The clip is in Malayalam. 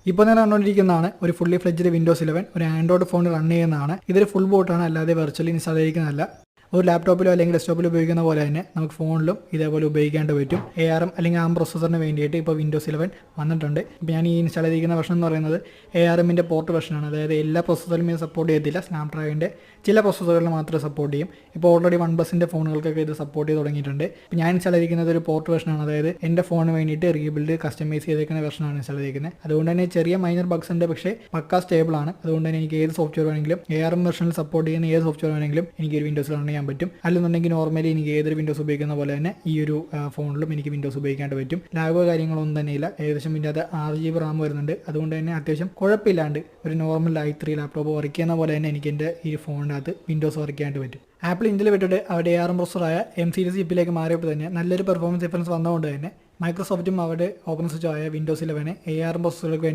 ഇപ്പോൾ ഞാൻ കണ്ടുകൊണ്ടിരിക്കുന്നതാണ് ഒരു ഫുള്ളി ഫ്ലെഡ്ജ്ഡ് വിൻഡോസ് 11 ഒരു ആൻഡ്രോയിഡ് ഫോണിൽ റൺ ചെയ്യുന്നതാണ്. ഇതൊരു ഫുൾ ബോട്ടാണ്, അല്ലാതെ വെർച്വലി ഇൻസ്റ്റാൾ ചെയ്തിരിക്കുന്നതല്ല. ഒരു ലാപ്ടോപ്പിലോ അല്ലെങ്കിൽ ഡെസ്ക്ടോപ്പിലോ ഉപയോഗിക്കുന്ന പോലെ തന്നെ നമുക്ക് ഫോണിലും ഇതേപോലെ ഉപയോഗിക്കാണ്ട് പറ്റും. ARM അല്ലെങ്കിൽ ARM പ്രോസസ്സറിന് വേണ്ടിയിട്ട് ഇപ്പോൾ വിൻഡോസ് 11 വന്നിട്ടുണ്ട്. ഇപ്പോൾ ഞാൻ ഈ ഇൻസ്റ്റാൾ ചെയ്തിരിക്കുന്ന വെർഷൻ എന്ന് പറയുന്നത് ARMൻ്റെ പോർട്ട് വെർഷനാണ്. അതായത് എല്ലാ പ്രോസസ്സറിലും ഇത് സപ്പോർട്ട് ചെയ്യത്തില്ല. സ്നാപ്ഡ്രാഗണിൻ്റെ ചില പ്രോസസ്സറുകളിൽ മാത്രമേ സപ്പോർട്ട് ചെയ്യും. ഇപ്പോൾ ഓൾറെഡി OnePlusൻ്റെ ഫോണുകൾക്കൊക്കെ ഇത് സപ്പോർട്ട് ചെയ്ത് തുടങ്ങിയിട്ടുണ്ട്. ഇപ്പോൾ ഞാൻ ഇൻസ്റ്റാൾ ചെയ്തിരിക്കുന്നത് ഒരു പോർട്ട് വെർഷനാണ്. അതായത് എൻ്റെ ഫോണിന് വേണ്ടിയിട്ട് റീബിൽഡ് കസ്റ്റമൈസ് ചെയ്തിരിക്കുന്ന വെർഷനാണ് ഇൻസ്റ്റാൾ ചെയ്തിരിക്കുന്നത്. അതുകൊണ്ട് തന്നെ ചെറിയ മൈനർ ബഗ്സ് ഉണ്ട്, പക്ഷേ പക്കാ സ്റ്റേബിൾ ആണ്. അതുകൊണ്ട് തന്നെ എനിക്ക് ഏത് സോഫ്റ്റ്വെയർ വേണമെങ്കിലും ARM വെർഷനിൽ സപ്പോർട്ട് ചെയ്യുന്ന ഏത് സോഫ്റ്റ്വെയർ വേണമെങ്കിലും എനിക്ക് ഒരു വിൻഡോസിൽ റൺ ചെയ്യാൻ പറ്റും. അല്ലെന്നുണ്ടെങ്കിൽ നോർമലി എനിക്ക് ഏതൊരു വിൻഡോസ് ഉപയോഗിക്കുന്ന പോലെ തന്നെ ഈ ഒരു ഫോണിലും എനിക്ക് വിൻഡോസ് ഉപയോഗിക്കാണ്ട് പറ്റും. ലാഗോ കാര്യങ്ങളൊന്നും തന്നെ ഇല്ല. ഏകദേശം ഇതിൻ്റെ അത് 6GB റാം വരുന്നുണ്ട്. അതുകൊണ്ട് തന്നെ അത്യാവശ്യം കുഴപ്പമില്ലാണ്ട് ഒരു നോർമൽ i3 ലാപ്ടോപ്പ് വർക്ക് ചെയ്യുന്ന പോലെ തന്നെ എനിക്ക് എൻ്റെ ഈ ഫോണിനകത്ത് വിൻഡോസ് വർക്ക് ചെയ്യാനായിട്ട് പറ്റും. ആപ്പിൾ ഇന്ത്യയിൽ വിട്ടിട്ട് അവരുടെ ARM പ്രോസസ്സറായ M സീരീസ് ചിപ്പിലേക്ക് മാറിയപ്പോൾ തന്നെ നല്ലൊരു പെർഫോമൻസ് ഡിഫറൻസ് വന്നതുകൊണ്ട് തന്നെ മൈക്രോസോഫ്റ്റും അവരുടെ ഓപ്പൺ സ്വിച്ച് ആയ വിൻഡോസ് 11 ARM പ്രോസസ്സറുകൾക്ക് വേണ്ടി